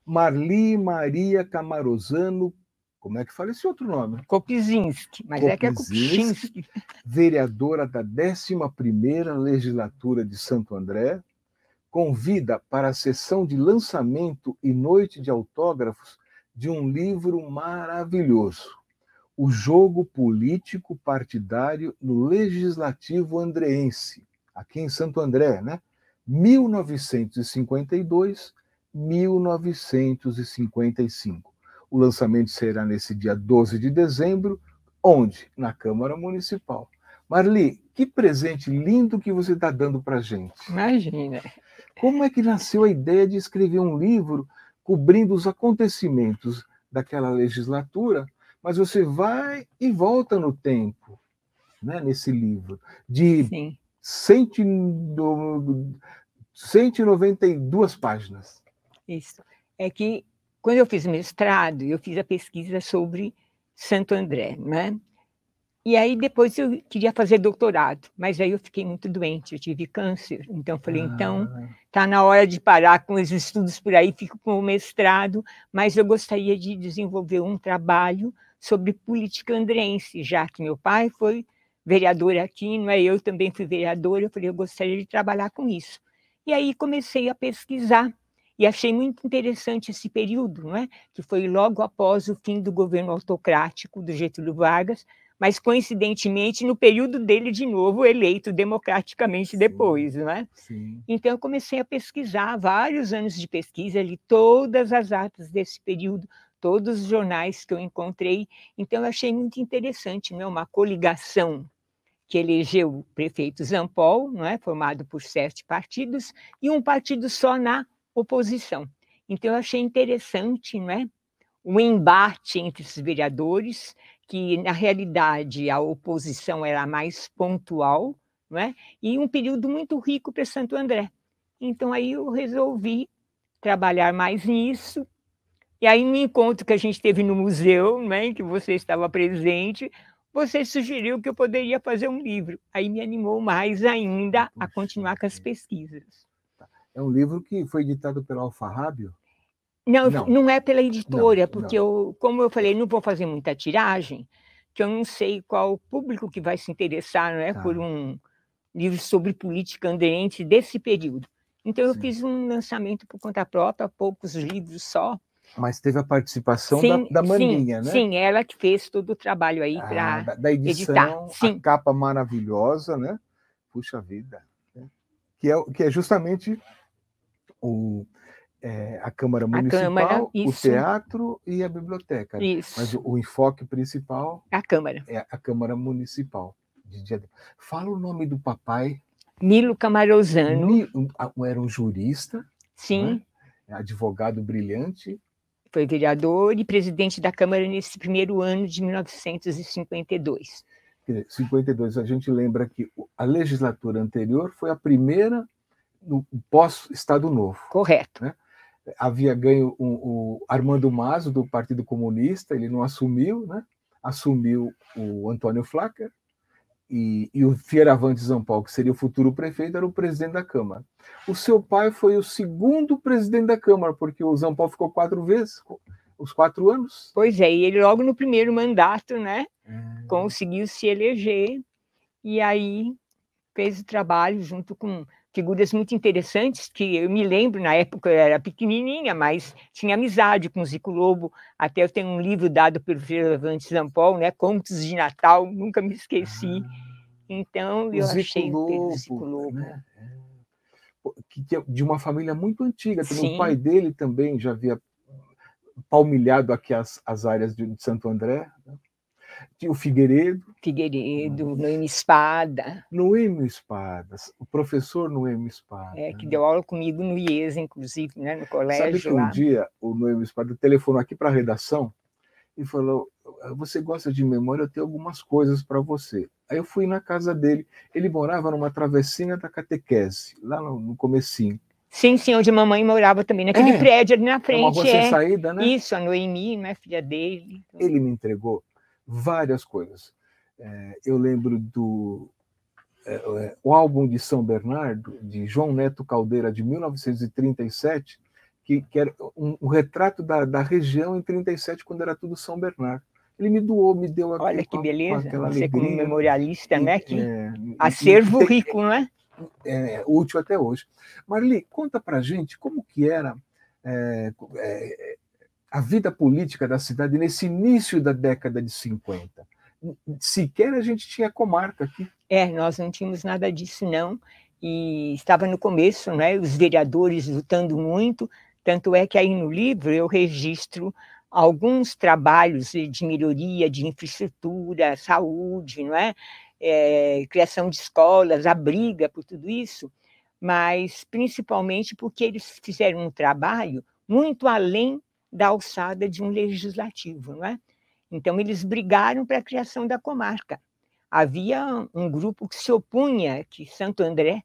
Marli Maria Camarosano, como é que fala esse outro nome? Kopczynski, mas é que é Kopczynski. Vereadora da 11ª Legislatura de Santo André, convida para a sessão de lançamento e noite de autógrafos de um livro maravilhoso, O Jogo Político Partidário no Legislativo Andreense, aqui em Santo André, né? 1952-1955. O lançamento será nesse dia 12 de dezembro, onde? Na Câmara Municipal. Marli, que presente lindo que você está dando para a gente. Imagina. Como é que nasceu a ideia de escrever um livro cobrindo os acontecimentos daquela legislatura, mas você vai e volta no tempo, né, nesse livro, de Sim. 192 páginas. Isso. É que, quando eu fiz mestrado, eu fiz a pesquisa sobre Santo André, né? E aí, depois, eu queria fazer doutorado, mas aí eu fiquei muito doente, eu tive câncer. Então, eu falei, então, está na hora de parar com os estudos por aí, fico com o mestrado, mas eu gostaria de desenvolver um trabalho sobre política andreense, já que meu pai foi vereador aqui, não é? Eu também fui vereadora, eu falei, eu gostaria de trabalhar com isso. E aí comecei a pesquisar, e achei muito interessante esse período, não é? Que foi logo após o fim do governo autocrático do Getúlio Vargas, mas, coincidentemente, no período dele, de novo, eleito democraticamente depois, não é? Sim. Então, eu comecei a pesquisar, vários anos de pesquisa, li todas as atas desse período, todos os jornais que eu encontrei. Então, eu achei muito interessante, não é? Uma coligação que elegeu o prefeito Zampol, não é? Formado por 7 partidos, e um partido só na oposição. Então, eu achei interessante, não é? O embate entre os vereadores, que, na realidade, a oposição era mais pontual, não é? E um período muito rico para Santo André. Então, aí eu resolvi trabalhar mais nisso. E aí, no encontro que a gente teve no museu, não é, em que você estava presente, você sugeriu que eu poderia fazer um livro. Aí me animou mais ainda a continuar com as pesquisas. É um livro que foi editado pela Alfarrábio? Não é pela editora, porque não. Como eu falei, não vou fazer muita tiragem, que eu não sei qual o público que vai se interessar, não é, por um livro sobre política andreense desse período. Então, eu fiz um lançamento por conta própria, poucos livros só. Mas teve a participação da Maninha, né? Sim, ela que fez todo o trabalho aí para da edição, editar. a capa maravilhosa, né? Puxa vida. Né? Que é justamente a Câmara Municipal, o teatro e a biblioteca. Isso. Mas o enfoque principal a Câmara. É a Câmara Municipal. Fala o nome do papai. Nilo Camarosano. Era um jurista. Sim. Né? Advogado brilhante. Foi vereador e presidente da Câmara nesse primeiro ano de 1952. 52, a gente lembra que a legislatura anterior foi a primeira no pós-Estado Novo. Correto. Né? Havia ganho o Armando Mazo, do Partido Comunista, ele não assumiu, né? Assumiu o Antônio Flacker, e o Fierravante Zampol, que seria o futuro prefeito, era o presidente da Câmara. O seu pai foi o segundo presidente da Câmara, porque o Zampol ficou 4 vezes, os 4 anos. Pois é, e ele logo no primeiro mandato, né, conseguiu se eleger, e aí fez o trabalho junto com figuras muito interessantes, que eu me lembro, na época eu era pequenininha, mas tinha amizade com o Zico Lobo. Até eu tenho um livro dado pelo Fierravante Zampol, né, Contos de Natal, nunca me esqueci. Então, eu achei o Zico Lobo. Né? Que é de uma família muito antiga. O pai dele também já havia palmilhado aqui as áreas de Santo André. Né? Tinha o Figueiredo. Noêmio Espada. Noêmio Espada, o professor Noêmio Espada. Que deu aula comigo no IES, inclusive, né, no colégio. Sabe que um dia o Noêmio Espada telefonou aqui para a redação e falou: você gosta de memória? Eu tenho algumas coisas para você. Aí eu fui na casa dele. Ele morava numa travessinha da catequese, lá no comecinho. Sim, onde a mamãe morava também, naquele prédio ali na frente. É uma rua sem saída, né? Isso, a Noemi, né, filha dele. Ele me entregou várias coisas. Eu lembro o álbum de São Bernardo, de João Neto Caldeira, de 1937, que era um retrato da região em 37, quando era tudo São Bernardo. Ele me doou, me deu Olha que com beleza, aquela você como alegria. memorialista, E, né? Que acervo rico, não é? Útil até hoje. Marli, conta pra gente como que era a vida política da cidade nesse início da década de 50. Sequer a gente tinha comarca aqui. Nós não tínhamos nada disso, não. E estava no começo, né? Os vereadores lutando muito, tanto é que aí no livro eu registro alguns trabalhos de melhoria de infraestrutura, saúde, não é? Criação de escolas, a briga por tudo isso, mas principalmente porque eles fizeram um trabalho muito além da alçada de um legislativo, não é? Então, eles brigaram para a criação da comarca. Havia um grupo que se opunha que Santo André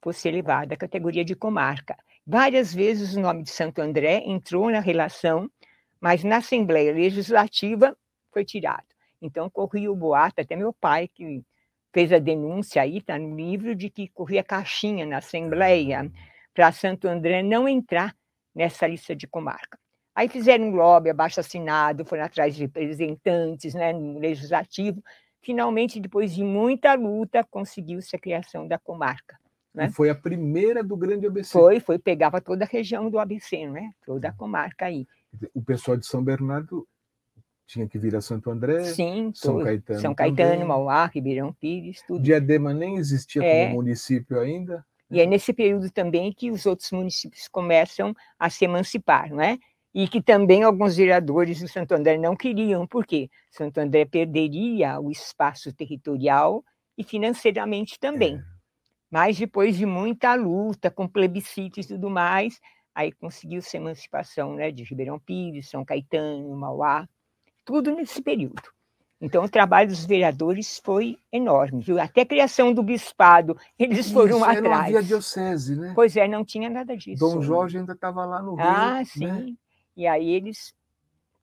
fosse elevado à categoria de comarca. Várias vezes o nome de Santo André entrou na relação, mas na Assembleia Legislativa foi tirado. Então, corria o boato, até meu pai, que fez a denúncia aí, está no livro, de que corria caixinha na Assembleia para Santo André não entrar nessa lista de comarca. Aí fizeram um lobby abaixo-assinado, foram atrás de representantes, né, no legislativo. Finalmente, depois de muita luta, conseguiu-se a criação da comarca. Né? E foi a primeira do Grande ABC. Pegava toda a região do ABC, né? Toda a comarca aí. O pessoal de São Bernardo tinha que vir a Santo André, sim, São Caetano São Caetano, Mauá, Ribeirão Pires, tudo. Diadema nem existia como município ainda. E é nesse período também que os outros municípios começam a se emancipar, não é? E que também alguns vereadores de Santo André não queriam, porque Santo André perderia o espaço territorial e financeiramente também. Mas depois de muita luta, com plebiscito e tudo mais, aí conseguiu-se a emancipação, né, de Ribeirão Pires, São Caetano, Mauá, tudo nesse período. Então, o trabalho dos vereadores foi enorme, viu? Até a criação do bispado, eles foram atrás. Não havia diocese, né? Pois é, não tinha nada disso. Dom Jorge ainda estava lá no Rio. Sim. Né? E aí eles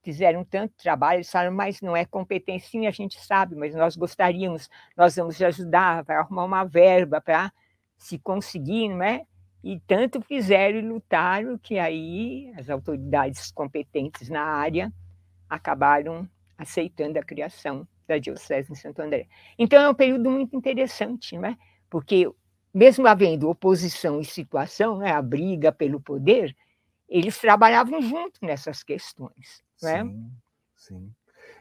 fizeram tanto trabalho, eles falaram, mas não é competência, sim, a gente sabe, mas nós gostaríamos, nós vamos ajudar, vai arrumar uma verba para se conseguir, não é? E tanto fizeram e lutaram que aí as autoridades competentes na área acabaram aceitando a criação da Diocese em Santo André. Então, é um período muito interessante, não é? Porque, mesmo havendo oposição e situação, né, a briga pelo poder, eles trabalhavam junto nessas questões. Não é? Sim.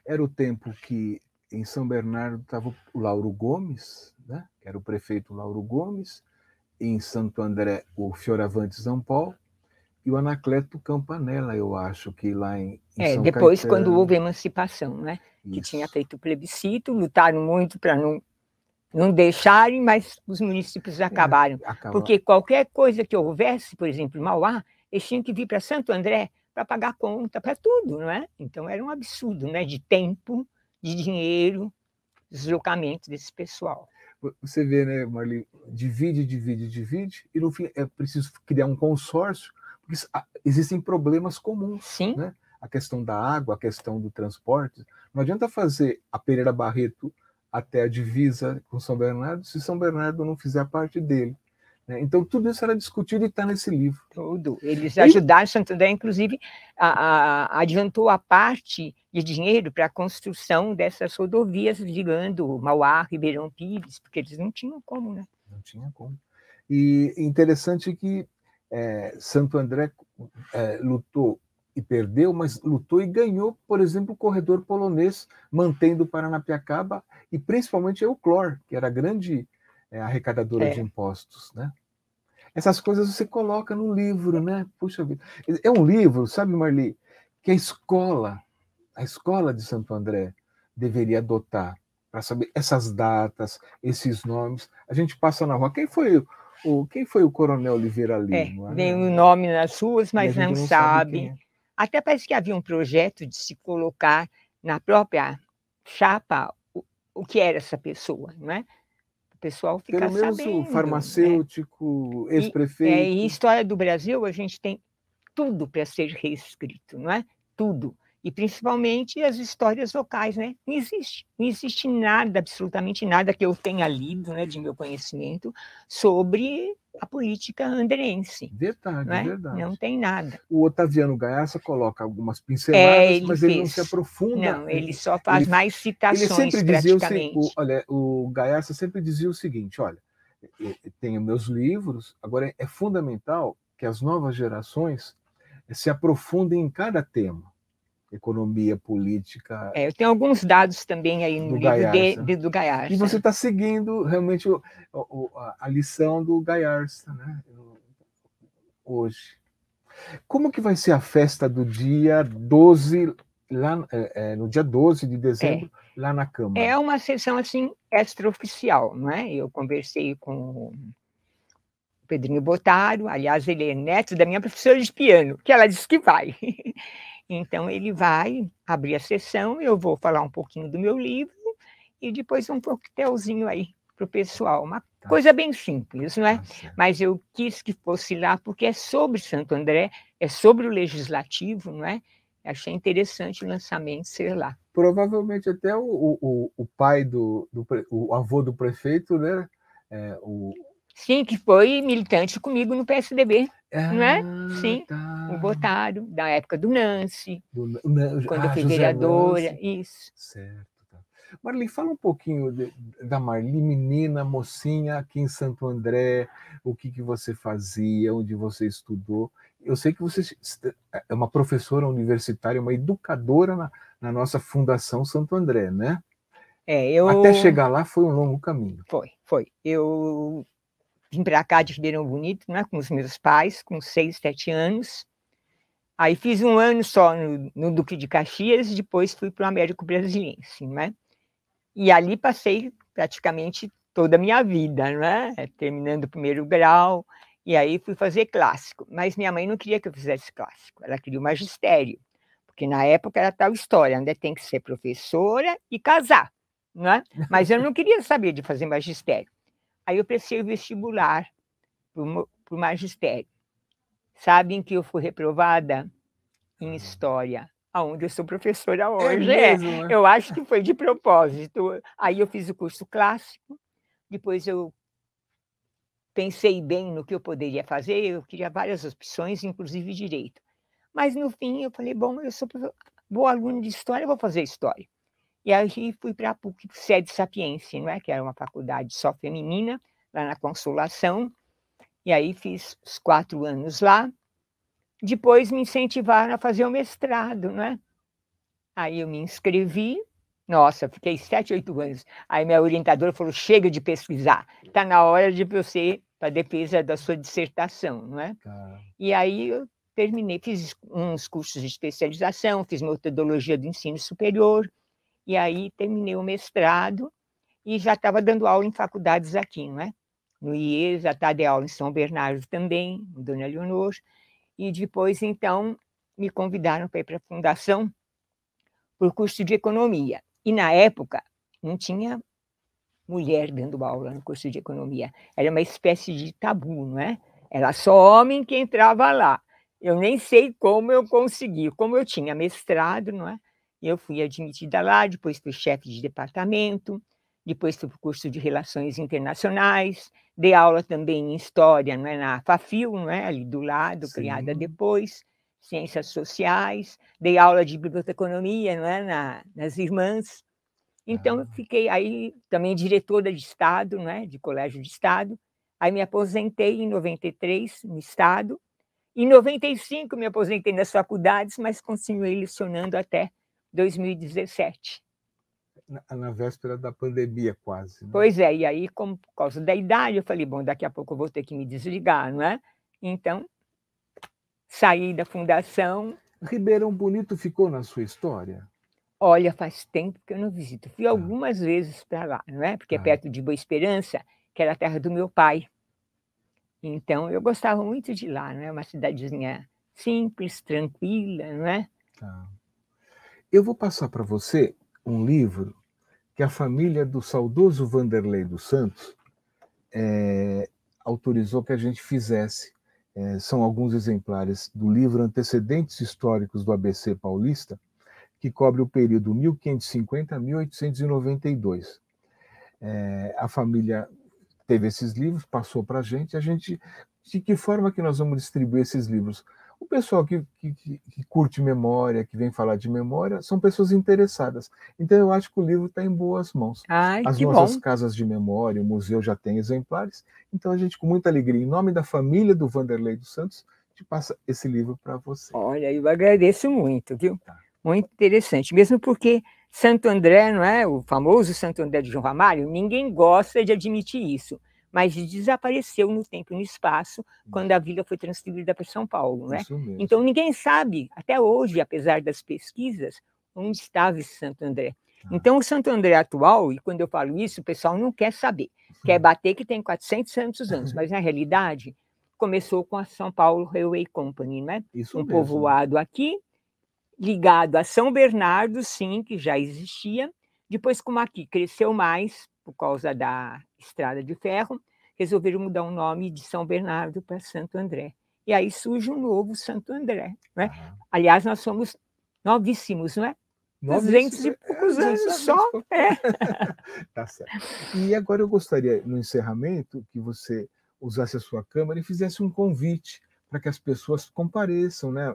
Era o tempo que em São Bernardo estava o Lauro Gomes, né? Que era o prefeito Lauro Gomes, em Santo André o Fioravante Zampol, e o Anacleto Campanella, eu acho, que lá em São depois, Caetano. quando houve a emancipação, né? Que tinha feito o plebiscito, lutaram muito para não deixarem, mas os municípios acabaram. Porque qualquer coisa que houvesse, por exemplo, em Mauá, eles tinham que vir para Santo André para pagar conta, para tudo, não é? Então era um absurdo, né? De tempo, de dinheiro, deslocamento desse pessoal. Você vê, né, Marli, divide, e no fim é preciso criar um consórcio, porque existem problemas comuns. Sim. Né? A questão da água, a questão do transporte. Não adianta fazer a Pereira Barreto até a divisa com São Bernardo se São Bernardo não fizer parte dele. Né? Então, tudo isso era discutido e está nesse livro. Tudo. Eles ajudaram, Santo André, inclusive, adiantou a parte de dinheiro para a construção dessas rodovias ligando Mauá, Ribeirão Pires, porque eles não tinham como, né? Não tinha como. E interessante que Santo André lutou e perdeu, mas lutou e ganhou, por exemplo, o corredor polonês, mantendo Paranapiacaba e principalmente a Euclor, que era a grande arrecadadora de impostos, né? Essas coisas você coloca no livro, né? Puxa vida. É um livro, sabe, Marli, que a escola de Santo André deveria adotar para saber essas datas, esses nomes. A gente passa na rua. Quem foi o Coronel Oliveira Lima? Vem o nome nas ruas, mas não sabe. Até parece que havia um projeto de se colocar na própria chapa o que era essa pessoa, não é? O pessoal fica pelo menos sabendo. O farmacêutico, ex-prefeito. E história do Brasil, a gente tem tudo para ser reescrito, não é? Tudo. E principalmente as histórias locais, né? Não existe nada, absolutamente nada que eu tenha lido, né, de meu conhecimento sobre a política andreense. Verdade, Não é? verdade. Não tem nada. O Otaviano Gaiaça coloca algumas pinceladas, Ele mas ele não fez. se aprofunda. Não, ele só faz mais Ele citações, sempre dizia praticamente. o Gaiaça sempre dizia o seguinte: olha, tenho meus livros, agora é fundamental que as novas gerações se aprofundem em cada tema. Economia, política. Eu tenho alguns dados também aí no livro do Gaiarsa. E você está seguindo realmente a lição do Gaiarsa, né? Hoje. Como que vai ser a festa do dia 12, lá, no dia 12 de dezembro, lá na Câmara? É uma sessão assim extraoficial, não é? Eu conversei com o Pedrinho Bottaro, aliás, ele é neto da minha professora de piano, que ela disse que vai. Então, ele vai abrir a sessão, eu vou falar um pouquinho do meu livro e depois um coquetelzinho aí para o pessoal. Uma coisa bem simples, não é? Mas eu quis que fosse lá porque é sobre Santo André, é sobre o legislativo, não é? Achei interessante o lançamento ser lá. Provavelmente até o pai o avô do prefeito, né? Sim, que foi militante comigo no PSDB, não é? Sim, tá. o Bottaro, da época do Nancy, quando eu fui José vereadora, Nancy. isso. Certo. Marli, fala um pouquinho da Marli, menina, mocinha, aqui em Santo André, o que você fazia, onde você estudou. Eu sei que você é uma professora universitária, uma educadora na nossa Fundação Santo André, né? Até chegar lá foi um longo caminho. Foi. Eu vim para cá de Ribeirão Bonito, né, com os meus pais, com 6, 7 anos. Aí fiz um ano só no Duque de Caxias, e depois fui para o Américo Brasiliense, né? E ali passei praticamente toda a minha vida, né? Terminando o primeiro grau, e aí fui fazer clássico. Mas minha mãe não queria que eu fizesse clássico, ela queria o magistério, porque na época era tal história, né? Tem que ser professora e casar, né? Mas eu não queria saber de fazer magistério. Aí eu prestei o vestibular para o magistério. Sabem que eu fui reprovada em história, aonde eu sou professora hoje. Mesmo, né? Eu acho que foi de propósito. Aí eu fiz o curso clássico, depois eu pensei bem no que eu poderia fazer, eu queria várias opções, inclusive direito. Mas no fim eu falei, bom, eu sou boa aluna de história, eu vou fazer história. E aí fui para a PUC Sede Sapiense, não é? Que era uma faculdade só feminina, lá na Consolação. E aí fiz os 4 anos lá. Depois me incentivaram a fazer o mestrado, né? Aí eu me inscrevi. Nossa, fiquei 7, 8 anos. Aí minha orientadora falou, chega de pesquisar, está na hora de você para a defesa da sua dissertação, não é? E aí eu terminei, fiz uns cursos de especialização, fiz metodologia do ensino superior, e aí terminei o mestrado e já estava dando aula em faculdades aqui, não é? No IES, já estava de aula em São Bernardo também, Dona Leonor, e depois, então, me convidaram para ir para a Fundação por curso de Economia. E, na época, não tinha mulher dando aula no curso de Economia. Era uma espécie de tabu, não é? Era só homem que entrava lá. Eu nem sei como eu consegui. Como eu tinha mestrado, não é? Eu fui admitida lá, depois fui chefe de departamento, depois fui para o curso de Relações Internacionais, dei aula também em História, não é? Na FAFIL, não é? Ali do lado, criada depois, Ciências Sociais, dei aula de Biblioteconomia, não é? Nas Irmãs. Então, eu fiquei aí também diretora de Estado, não é? De Colégio de Estado. Aí me aposentei em 93 no Estado. Em 95 me aposentei nas faculdades, mas continuei lecionando até 2017. Na véspera da pandemia, quase. Né? Pois é, e aí, como, por causa da idade, eu falei, bom, daqui a pouco eu vou ter que me desligar, não é? Então, saí da fundação. Ribeirão Bonito ficou na sua história? Olha, faz tempo que eu não visito. Fui algumas vezes para lá, não é? Porque é perto de Boa Esperança, que era a terra do meu pai. Então, eu gostava muito de lá, não é? Uma cidadezinha simples, tranquila, não é? Eu vou passar para você um livro que a família do saudoso Vanderlei dos Santos autorizou que a gente fizesse. São alguns exemplares do livro Antecedentes Históricos do ABC Paulista, que cobre o período 1550 a 1892. A família teve esses livros, passou para a gente, de que forma que nós vamos distribuir esses livros? O pessoal que curte memória, que vem falar de memória, são pessoas interessadas. Então, eu acho que o livro está em boas mãos. Ai, As que nossas bom. casas de memória, o museu já tem exemplares. Então, a gente, com muita alegria, em nome da família do Vanderlei dos Santos, te passa esse livro para você. Olha, eu agradeço muito, viu? Tá. Muito interessante, mesmo porque Santo André, não é? O famoso Santo André de João Ramalho, ninguém gosta de admitir isso, mas desapareceu no tempo e no espaço quando a vila foi transferida para São Paulo, né? Isso mesmo. Então ninguém sabe, até hoje, apesar das pesquisas, onde estava esse Santo André. Então o Santo André atual, e quando eu falo isso, o pessoal não quer saber, quer bater que tem 400 anos, mas na realidade começou com a São Paulo Railway Company, né? Isso Um mesmo. povoado aqui, ligado a São Bernardo, sim, que já existia. Depois, como aqui cresceu mais, por causa da estrada de ferro, resolveram mudar o nome de São Bernardo para Santo André. E aí surge um novo Santo André, né? Aliás, nós somos novíssimos, não é? 200 e poucos anos só. Tá certo. E agora eu gostaria, no encerramento, que você usasse a sua câmera e fizesse um convite para que as pessoas compareçam, né,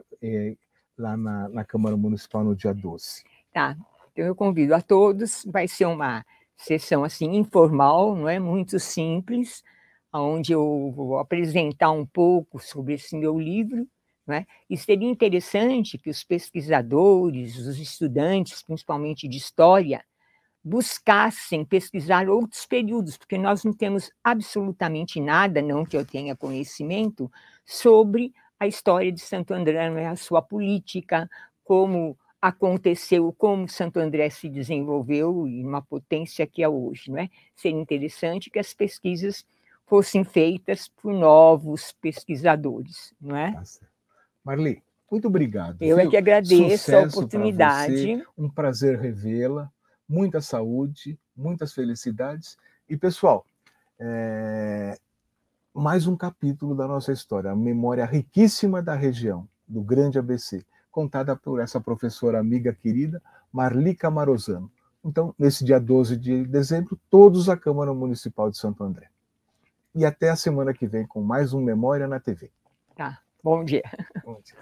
lá na Câmara Municipal no dia 12. Tá, então eu convido a todos, vai ser uma sessão assim informal, não é muito simples, onde eu vou apresentar um pouco sobre esse meu livro, não é? E seria interessante que os pesquisadores, os estudantes, principalmente de história, buscassem pesquisar outros períodos, porque nós não temos absolutamente nada, não que eu tenha conhecimento, sobre a história de Santo André, não é? A sua política, como aconteceu, como Santo André se desenvolveu em uma potência que é hoje, não é? Seria interessante que as pesquisas fossem feitas por novos pesquisadores, não é? Marli, muito obrigado. Eu é que agradeço a oportunidade. Um prazer revê-la, muita saúde, muitas felicidades. E, pessoal, mais um capítulo da nossa história, a memória riquíssima da região, do Grande ABC, contada por essa professora amiga querida, Marli Camarosano. Então, nesse dia 12 de dezembro, todos à Câmara Municipal de Santo André. E até a semana que vem com mais um Memória na TV. Tá, bom dia. Bom dia.